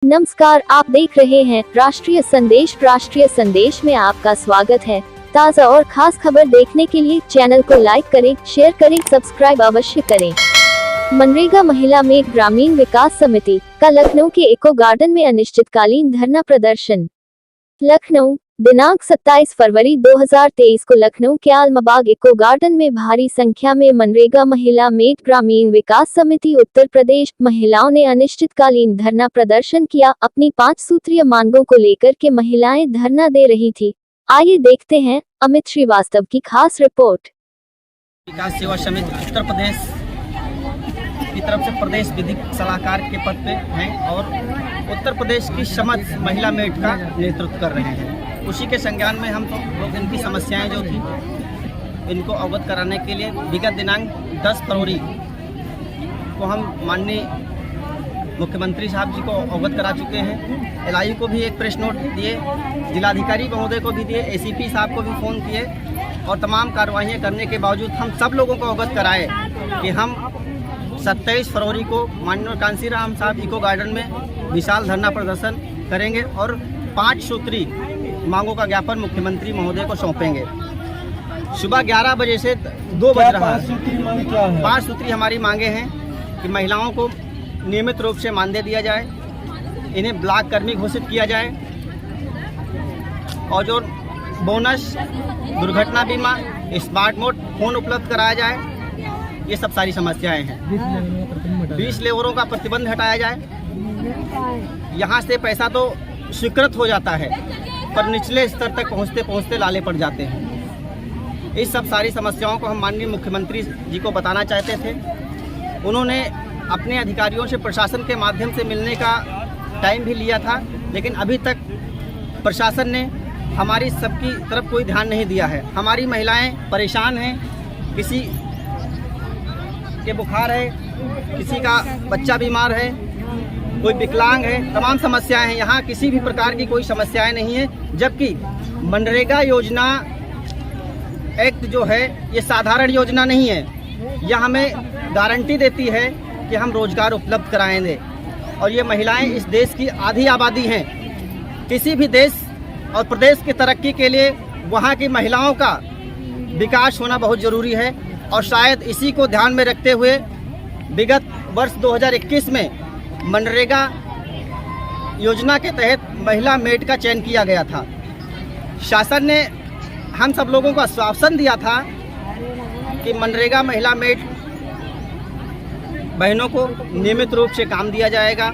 नमस्कार, आप देख रहे हैं राष्ट्रीय संदेश। राष्ट्रीय संदेश में आपका स्वागत है। ताज़ा और खास खबर देखने के लिए चैनल को लाइक करें, शेयर करें, सब्सक्राइब अवश्य करें। मनरेगा महिला मेट ग्रामीण विकास समिति का लखनऊ के इको गार्डन में अनिश्चितकालीन धरना प्रदर्शन। लखनऊ, दिनांक 27 फरवरी 2023 को लखनऊ के आलमबाग इको गार्डन में भारी संख्या में मनरेगा महिला मेट ग्रामीण विकास समिति उत्तर प्रदेश महिलाओं ने अनिश्चितकालीन धरना प्रदर्शन किया। अपनी 5 सूत्रीय मांगों को लेकर के महिलाएं धरना दे रही थी। आइए देखते हैं अमित श्रीवास्तव की खास रिपोर्ट। विकास सेवा समिति उत्तर प्रदेश की तरफ से प्रदेश विधिक सलाहकार के पद पे हैं और उत्तर प्रदेश की समस्त महिला मेट का नेतृत्व कर रहे हैं। उसी के संज्ञान में हम लोग इनकी समस्याएं जो थी इनको अवगत कराने के लिए विगत दिनांक 10 फरवरी को हम माननीय मुख्यमंत्री साहब जी को अवगत करा चुके हैं। एलआई को भी एक प्रेस नोट दिए, जिलाधिकारी महोदय को भी दिए, एसीपी साहब को भी फ़ोन किए और तमाम कार्रवाइयाँ करने के बावजूद हम सब लोगों को अवगत कराए कि हम 27 फरवरी को माननीय कांसीराम साहब इको गार्डन में विशाल धरना प्रदर्शन करेंगे और 5 सूत्री मांगों का ज्ञापन मुख्यमंत्री महोदय को सौंपेंगे। सुबह 11 बजे से 2 बज रहा है। 5 सूत्री हमारी मांगे हैं कि महिलाओं को नियमित रूप से मानदेय दिया जाए, इन्हें ब्लॉक कर्मी घोषित किया जाए और जो बोनस, दुर्घटना बीमा, स्मार्ट मोड फोन उपलब्ध कराया जाए। ये सब सारी समस्याएं हैं। 20 लेबरों का प्रतिबंध हटाया जाए। यहाँ से पैसा तो स्वीकृत हो जाता है पर निचले स्तर तक पहुँचते पहुँचते लाले पड़ जाते हैं। इस सब सारी समस्याओं को हम माननीय मुख्यमंत्री जी को बताना चाहते थे। उन्होंने अपने अधिकारियों से प्रशासन के माध्यम से मिलने का टाइम भी लिया था, लेकिन अभी तक प्रशासन ने हमारी सबकी तरफ कोई ध्यान नहीं दिया है। हमारी महिलाएं परेशान हैं, किसी के बुखार है, किसी का बच्चा बीमार है, कोई विकलांग है, तमाम समस्याएं हैं। यहाँ किसी भी प्रकार की कोई समस्याएं नहीं है, जबकि मनरेगा योजना एक्ट जो है ये साधारण योजना नहीं है। यह हमें गारंटी देती है कि हम रोजगार उपलब्ध कराएंगे और ये महिलाएं इस देश की आधी आबादी हैं। किसी भी देश और प्रदेश की तरक्की के लिए वहाँ की महिलाओं का विकास होना बहुत ज़रूरी है और शायद इसी को ध्यान में रखते हुए विगत वर्ष 2021 में मनरेगा योजना के तहत महिला मेट का चयन किया गया था। शासन ने हम सब लोगों को आश्वासन दिया था कि मनरेगा महिला मेट बहनों को नियमित रूप से काम दिया जाएगा,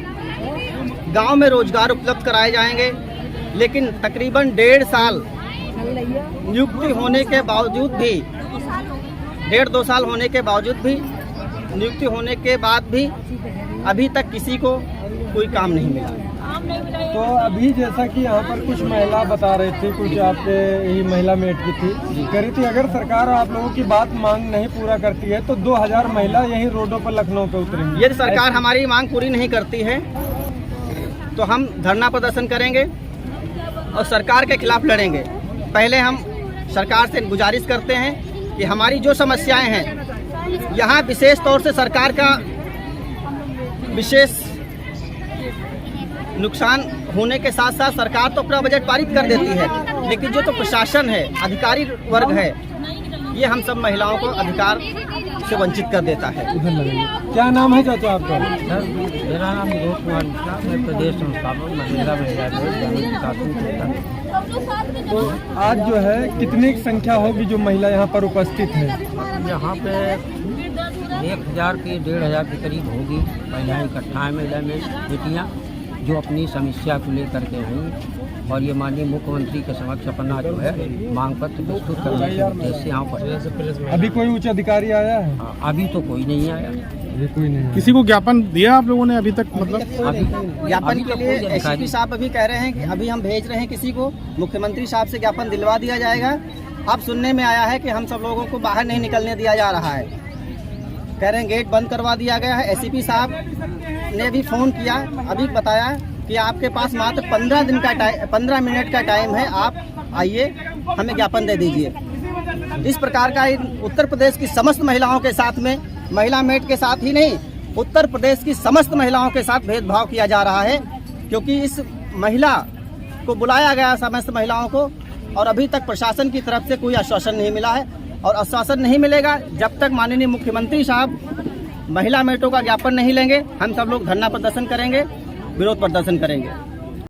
गांव में रोजगार उपलब्ध कराए जाएंगे। लेकिन तकरीबन 1.5 साल नियुक्ति होने के बावजूद भी, 1.5-2 साल होने के बावजूद भी, नियुक्ति होने के बाद भी अभी तक किसी को कोई काम नहीं मिला। तो अभी जैसा कि यहाँ पर कुछ महिला बता रहे थे, कुछ आपके यही महिला मेट की थी, कह रही थी अगर सरकार आप लोगों की बात मांग नहीं पूरा करती है तो 2000 महिला यहीं रोडों पर लखनऊ पे उतरेंगी। यदि सरकार हमारी मांग पूरी नहीं करती है तो हम धरना प्रदर्शन करेंगे और सरकार के खिलाफ लड़ेंगे। पहले हम सरकार से गुजारिश करते हैं कि हमारी जो समस्याएं हैं, यहाँ विशेष तौर से सरकार का विशेष नुकसान होने के साथ साथ सरकार तो अपना बजट पारित कर देती है, लेकिन जो तो प्रशासन है, अधिकारी वर्ग है, ये हम सब महिलाओं को अधिकार से वंचित कर देता है। क्या नाम है चाचा आपका? मेरा नाम विनोद कुमार मिश्रा, मैं प्रदेश संस्थापक मनरेगा महिला तो आज जो है कितनी संख्या होगी जो महिला यहाँ पर उपस्थित है? यहाँ पे 1000 के 1500 के करीब होगी महिलाएं इकट्ठा हैं। महिला में बेटियाँ जो अपनी समस्या को लेकर के हैं और ये माननीय मुख्यमंत्री के समक्ष अपना जो है मांग पत्र प्रस्तुत करने के उद्देश्य से यहाँ पर। अभी कोई उच्च अधिकारी आया है? अभी तो कोई नहीं आया। कोई नहीं। किसी को ज्ञापन दिया आप लोगों ने अभी तक? मतलब अभी ज्ञापन के लिए एसीपी साहब अभी कह रहे हैं कि अभी हम भेज रहे हैं किसी को, मुख्यमंत्री साहब से ज्ञापन दिलवा दिया जाएगा। अब सुनने में आया है कि हम सब लोगों को बाहर नहीं निकलने दिया जा रहा है, कह रहे हैं गेट बंद करवा दिया गया है। एसीपी साहब ने भी फ़ोन किया, अभी बताया कि आपके पास मात्र 15 मिनट का टाइम है, आप आइए हमें ज्ञापन दे दीजिए। इस प्रकार का उत्तर प्रदेश की समस्त महिलाओं के साथ में, महिला मेट के साथ ही नहीं, उत्तर प्रदेश की समस्त महिलाओं के साथ भेदभाव किया जा रहा है। क्योंकि इस महिला को बुलाया गया समस्त महिलाओं को और अभी तक प्रशासन की तरफ से कोई आश्वासन नहीं मिला है और आश्वासन नहीं मिलेगा जब तक माननीय मुख्यमंत्री साहब महिला मेटों का ज्ञापन नहीं लेंगे। हम सब लोग धरना प्रदर्शन करेंगे, विरोध प्रदर्शन करेंगे।